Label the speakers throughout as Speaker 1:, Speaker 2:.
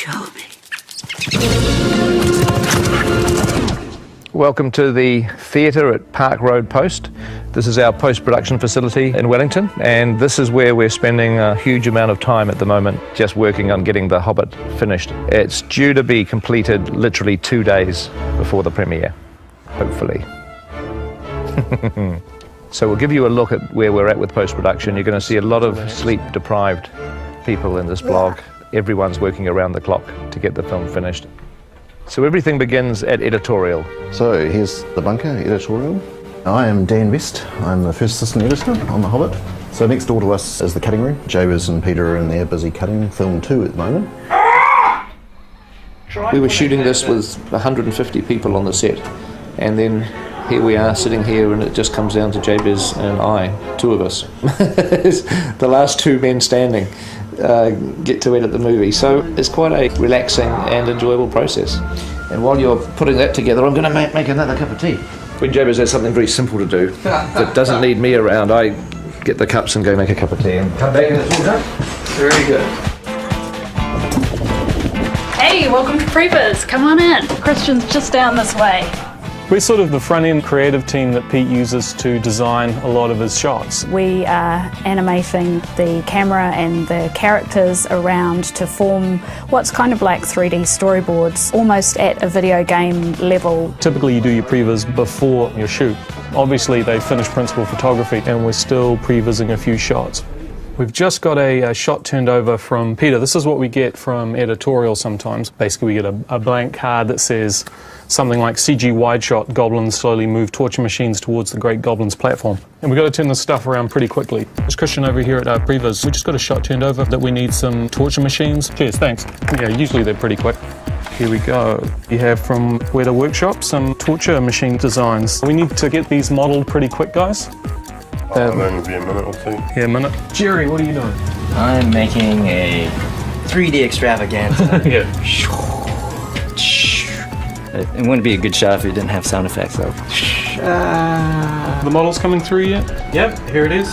Speaker 1: Show me.
Speaker 2: Welcome to the theatre at Park Road Post. This is our post-production facility in Wellington, and this is where we're spending a huge amount of time at the moment, just working on getting The Hobbit finished. It's due to be completed literally 2 days before the premiere, hopefully. So we'll give you a look at where we're at with post-production. You're going to see a lot of sleep-deprived people in this vlog. Everyone's working around the clock to get the film finished. So everything begins at editorial.
Speaker 3: So here's the bunker, editorial. I am Dan Best. I'm the first assistant editor on The Hobbit. So next door to us is the cutting room. Jabez and Peter are in there busy cutting film 2 at the moment.
Speaker 2: We were shooting this with 150 people on the set, and then here we are sitting here, and it just comes down to Jabez and I, 2 of us. The last 2 men standing get to edit the movie. So it's quite a relaxing and enjoyable process. And while you're putting that together, I'm going to make another cup of tea. When Jabez has something very simple to do that doesn't need me around, I get the cups and go make a cup of tea and come back and it's all done. Very good.
Speaker 4: Hey, welcome to Previs. Come on in. Christian's just down this way.
Speaker 5: We're sort of the front-end creative team that Pete uses to design a lot of his shots.
Speaker 6: We are animating the camera and the characters around to form what's kind of like 3D storyboards, almost at a video game level.
Speaker 5: Typically you do your previs before your shoot. Obviously they finish principal photography and we're still prevising a few shots. We've just got a shot turned over from Peter. This is what we get from editorial sometimes. Basically we get a blank card that says something like CG wide shot, goblins slowly move torture machines towards the Great Goblin's platform. And we've got to turn this stuff around pretty quickly. There's Christian over here at our previs. We just got a shot turned over that we need some torture machines. Cheers, thanks. Yeah, usually they're pretty quick. Here we go. You have from Weta Workshop some torture machine designs. We need to get these modelled pretty quick, guys.
Speaker 7: It'll only be a minute or 2.
Speaker 5: Yeah, a minute. Jerry, what are you doing?
Speaker 8: I'm making a 3D extravaganza.
Speaker 5: Yeah.
Speaker 8: It wouldn't be a good shot if it didn't have sound effects though.
Speaker 5: The model's coming through yet? Yep, here it is.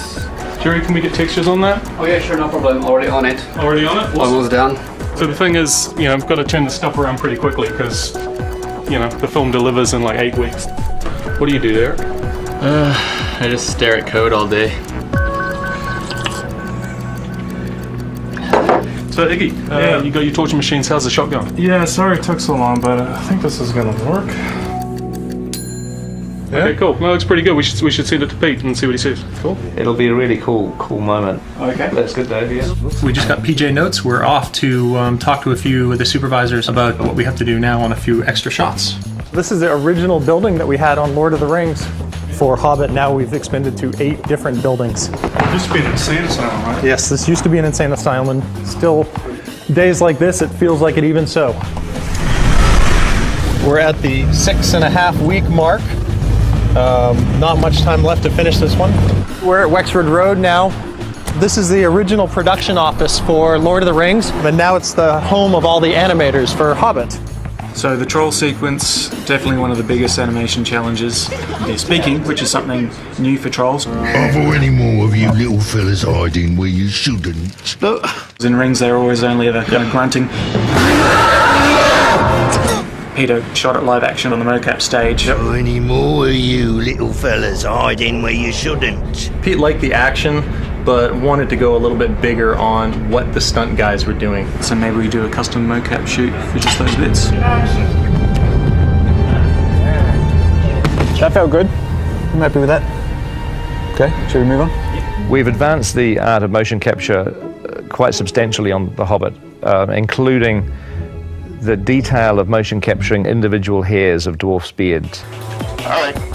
Speaker 5: Jerry, can we get textures on that?
Speaker 9: Oh yeah, sure, no problem. Already on it.
Speaker 5: Already on it?
Speaker 9: Almost done.
Speaker 5: So the thing is, you know, I've got to turn the stuff around pretty quickly because, you know, the film delivers in like 8 weeks. What do you do there?
Speaker 9: I just stare at code all day.
Speaker 5: So Iggy, you got your torture machines, how's the shot going?
Speaker 10: Yeah, sorry it took so long, but I think this is gonna work.
Speaker 5: Yeah? Okay, cool. No, it looks pretty good. We should send it to Pete and see what he says. Cool.
Speaker 2: It'll be a really cool moment.
Speaker 10: Okay.
Speaker 2: That's good, Dave, yeah.
Speaker 11: We just got PJ notes. We're off to talk to a few of the supervisors about what we have to do now on a few extra shots.
Speaker 10: This is the original building that we had on Lord of the Rings. For Hobbit, now we've expanded to 8 different buildings.
Speaker 5: It used to be an insane asylum, right?
Speaker 10: Yes, this used to be an insane asylum, and still, days like this, it feels like it even so. We're at the 6.5-week mark. Not much time left to finish this one. We're at Wexford Road now. This is the original production office for Lord of the Rings, but now it's the home of all the animators for Hobbit.
Speaker 11: So the troll sequence, definitely one of the biggest animation challenges. They're speaking, which is something new for trolls.
Speaker 12: Are there any more of you little fellas hiding where you shouldn't?
Speaker 11: In Rings, they're always only ever kind of grunting. Peter shot it live action on the mocap stage.
Speaker 12: Are any more of you little fellas hiding where you shouldn't?
Speaker 13: Pete liked the action, but wanted to go a little bit bigger on what the stunt guys were doing.
Speaker 11: So maybe we do a custom mocap shoot for just those bits.
Speaker 10: That felt good. I'm happy with that. Okay, should we move on?
Speaker 2: We've advanced the art of motion capture quite substantially on The Hobbit, including the detail of motion capturing individual hairs of dwarfs' beards.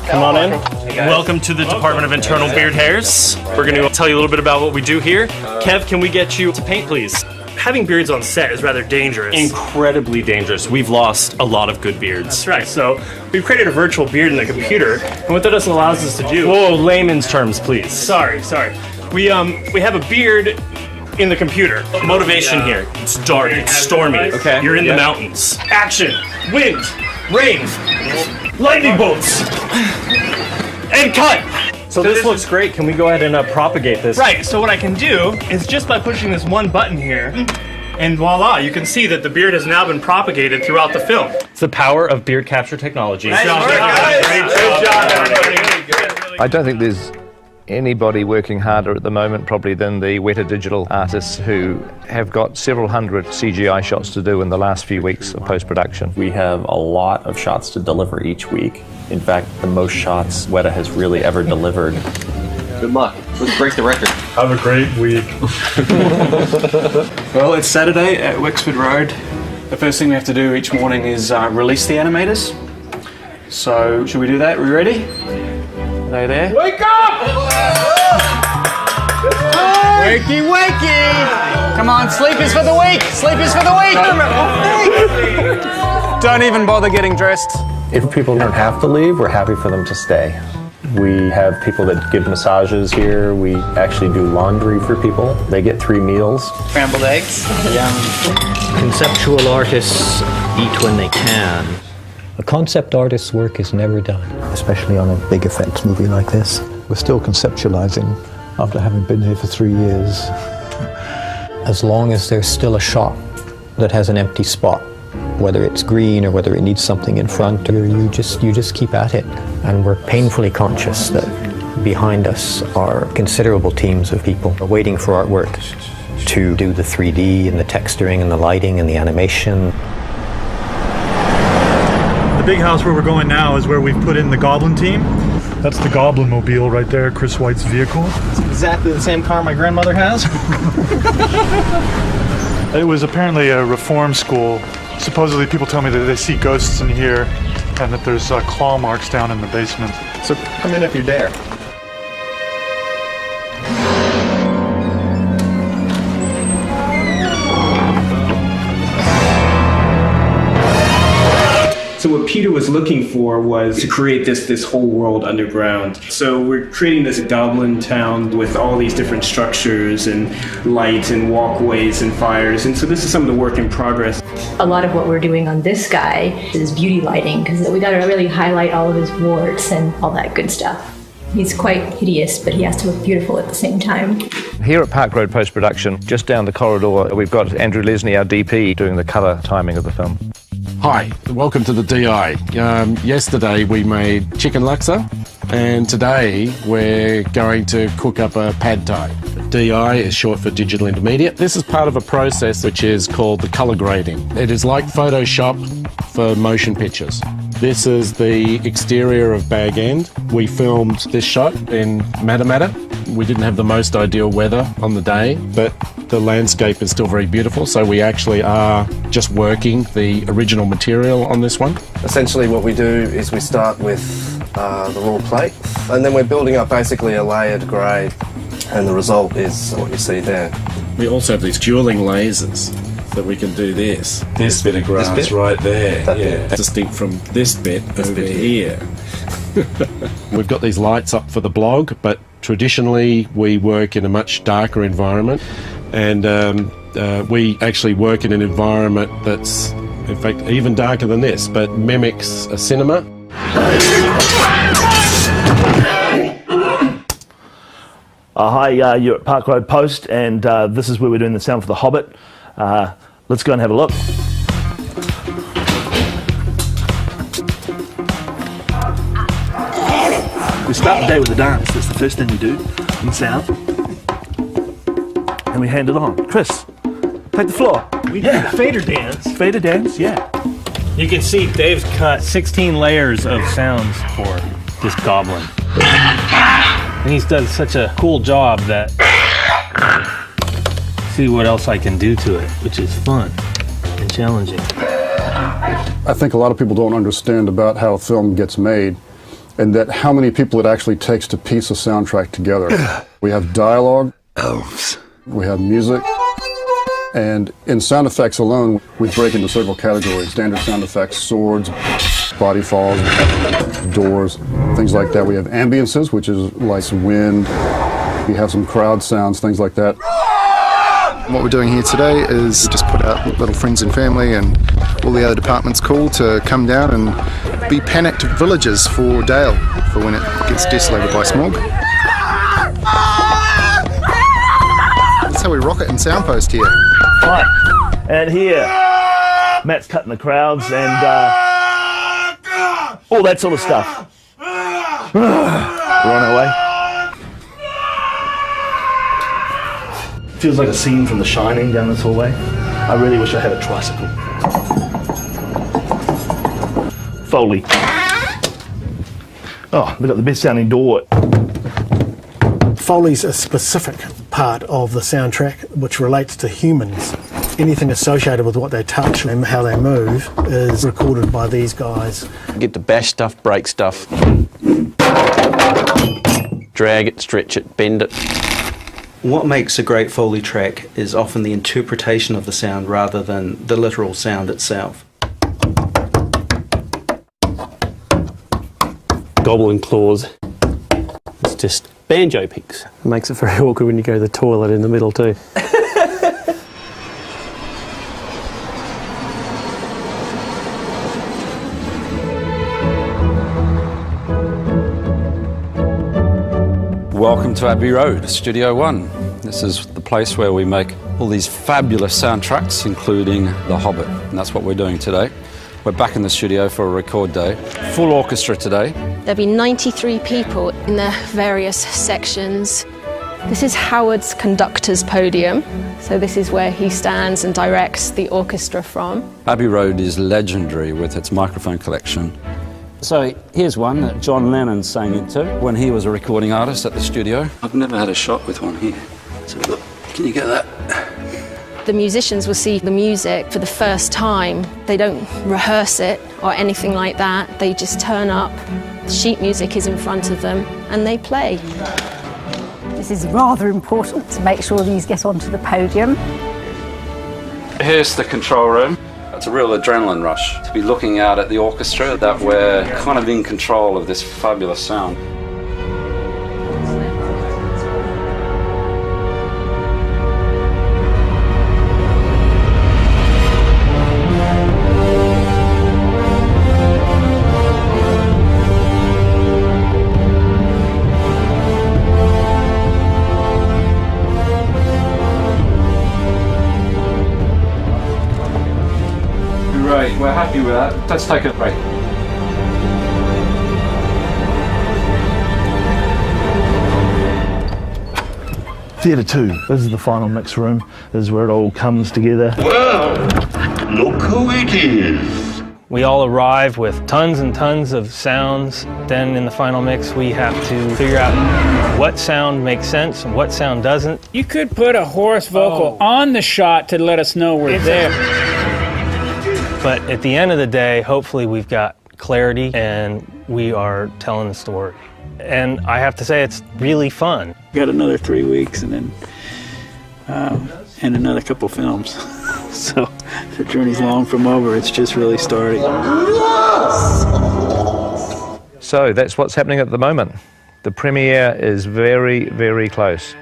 Speaker 10: Come on in.
Speaker 14: Welcome to the Department of Internal Beard Hairs. We're going to tell you a little bit about what we do here. Kev, can we get you to paint, please? Having beards on set is rather dangerous. Incredibly dangerous. We've lost a lot of good beards. That's right. So we've created a virtual beard in the computer, and what that allows us to do... Whoa, layman's terms, please. Sorry. We have a beard in the computer. Motivation here. It's dark. It's stormy. Okay. You're in the mountains. Action. Wind. Rain. Lightning bolts. And cut.
Speaker 13: So this looks great. Can we go ahead and propagate this?
Speaker 14: Right. So what I can do is just by pushing this one button here, And voila, you can see that the beard has now been propagated throughout the film. It's the power of beard capture technology. Great job, everybody.
Speaker 2: I don't think there's anybody working harder at the moment probably than the Weta Digital artists who have got several hundred CGI shots to do in the last few weeks of post-production.
Speaker 1: We have a lot of shots to deliver each week. In fact, the most shots Weta has really ever delivered.
Speaker 9: Good luck. Let's break the record.
Speaker 11: Have a great week. Well, it's Saturday at Wexford Road. The first thing we have to do each morning is release the animators. So, should we do that? Are we ready? Are they there?
Speaker 15: Wake up!
Speaker 16: Wakey, wakey! Come on, sleep is for the weak! Sleep is for the weak!
Speaker 11: Don't even bother getting dressed.
Speaker 10: If people don't have to leave, we're happy for them to stay. We have people that give massages here. We actually do laundry for people. They get 3 meals.
Speaker 16: Scrambled eggs.
Speaker 8: Yum. Conceptual artists eat when they can.
Speaker 17: A concept artist's work is never done.
Speaker 18: Especially on a big effects movie like this. We're still conceptualizing after having been here for 3 years.
Speaker 17: As long as there's still a shot that has an empty spot, whether it's green or whether it needs something in front, or you just keep at it. And we're painfully conscious that behind us are considerable teams of people waiting for artwork to do the 3D and the texturing and the lighting and the animation.
Speaker 19: The big house where we're going now is where we've put in the Goblin team. That's the Goblin Mobile right there, Chris White's vehicle.
Speaker 10: It's exactly the same car my grandmother has.
Speaker 19: It was apparently a reform school. Supposedly people tell me that they see ghosts in here and that there's claw marks down in the basement.
Speaker 10: So come in if you dare.
Speaker 20: So what Peter was looking for was to create this whole world underground. So we're creating this goblin town with all these different structures and light and walkways and fires. And so this is some of the work in progress.
Speaker 21: A lot of what we're doing on this guy is beauty lighting, because we got to really highlight all of his warts and all that good stuff. He's quite hideous, but he has to look beautiful at the same time.
Speaker 2: Here at Park Road Post-Production, just down the corridor, we've got Andrew Lesney, our DP, doing the colour timing of the film.
Speaker 22: Hi, welcome to the DI. Yesterday we made chicken laksa, and today we're going to cook up a pad thai. DI is short for digital intermediate. This is part of a process which is called the colour grading. It is like Photoshop for motion pictures. This is the exterior of Bag End. We filmed this shot in Matamata. We didn't have the most ideal weather on the day, but the landscape is still very beautiful, so we actually are just working the original material on this one.
Speaker 23: Essentially what we do is we start with the raw plate, and then we're building up basically a layered grade, and the result is what you see there.
Speaker 22: We also have these dueling lasers that we can do this. This bit of grass right there, yeah, distinct from this bit over here. We've got these lights up for the blog, but traditionally we work in a much darker environment, and we actually work in an environment that's in fact even darker than this, but mimics a cinema.
Speaker 24: Hi, you're at Park Road Post, and this is where we're doing the sound for the Hobbit. Let's go and have a look. We start the day with a dance. That's the first thing we do in sound. And we hand it on. Chris, take the floor.
Speaker 14: We do the fader dance.
Speaker 24: Fader dance, yeah.
Speaker 14: You can see Dave's cut 16 layers of sounds for this goblin. And he's done such a cool job that see what else I can do to it, which is fun and challenging.
Speaker 25: I think a lot of people don't understand about how a film gets made, and that how many people it actually takes to piece a soundtrack together. We have dialogue, elves, we have music, and in sound effects alone, we break into several categories. Standard sound effects, swords, body falls, doors, things like that. We have ambiences, which is like some wind. We have some crowd sounds, things like that.
Speaker 26: What we're doing here today is just put out little friends and family and all the other departments call to come down and be panicked villagers for Dale for when it gets desolated by smog. That's how we rock it in Soundpost here.
Speaker 24: Right, And here, Matt's cutting the crowds and all that sort of stuff. We're on our way. Feels like a scene from The Shining down this hallway. I really wish I had a tricycle. Foley. Oh, we've got the best sounding door.
Speaker 3: Foley's a specific part of the soundtrack which relates to humans. Anything associated with what they touch and how they move is recorded by these guys.
Speaker 4: Get to bash stuff, break stuff, drag it, stretch it, bend it.
Speaker 5: What makes a great Foley track is often the interpretation of the sound rather than the literal sound itself.
Speaker 4: Goblin claws. It's just banjo picks.
Speaker 6: It makes it very awkward when you go to the toilet in the middle too.
Speaker 7: Welcome to Abbey Road, Studio One. This is the place where we make all these fabulous soundtracks, including The Hobbit, and that's what we're doing today. We're back in the studio for a record day. Full orchestra today.
Speaker 15: There'll be 93 people in the various sections. This is Howard's conductor's podium, so this is where he stands and directs the orchestra from.
Speaker 7: Abbey Road is legendary with its microphone collection. So here's one that John Lennon sang into when he was a recording artist at the studio. I've never had a shot with one here. So look, can you get that?
Speaker 15: The musicians will see the music for the first time. They don't rehearse it or anything like that. They just turn up, sheet music is in front of them, and they play.
Speaker 27: This is rather important to make sure these get onto the podium.
Speaker 7: Here's the control room. It's a real adrenaline rush to be looking out at the orchestra that we're kind of in control of this fabulous sound. Great, we're happy with that. Let's take a break.
Speaker 24: Theatre 2. This is the final mix room. This is where it all comes together.
Speaker 12: Well, look who it is.
Speaker 28: We all arrive with tons and tons of sounds. Then in the final mix, we have to figure out what sound makes sense and what sound doesn't.
Speaker 16: You could put a hoarse vocal on the shot to let us know we're there.
Speaker 28: But at the end of the day, hopefully we've got clarity and we are telling the story. And I have to say, it's really fun.
Speaker 29: Got another 3 weeks and then and another couple films. So the journey's long from over. It's just really starting.
Speaker 2: So that's what's happening at the moment. The premiere is very, very close.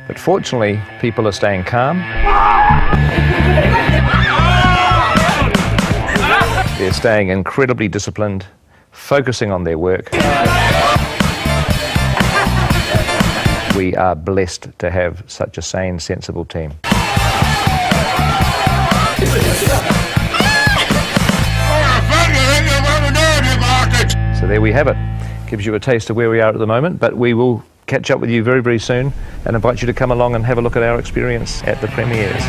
Speaker 2: But fortunately, people are staying calm. They're staying incredibly disciplined, focusing on their work. We are blessed to have such a sane, sensible team. So there we have it. Gives you a taste of where we are at the moment, but we will catch up with you very, very soon and invite you to come along and have a look at our experience at the premieres.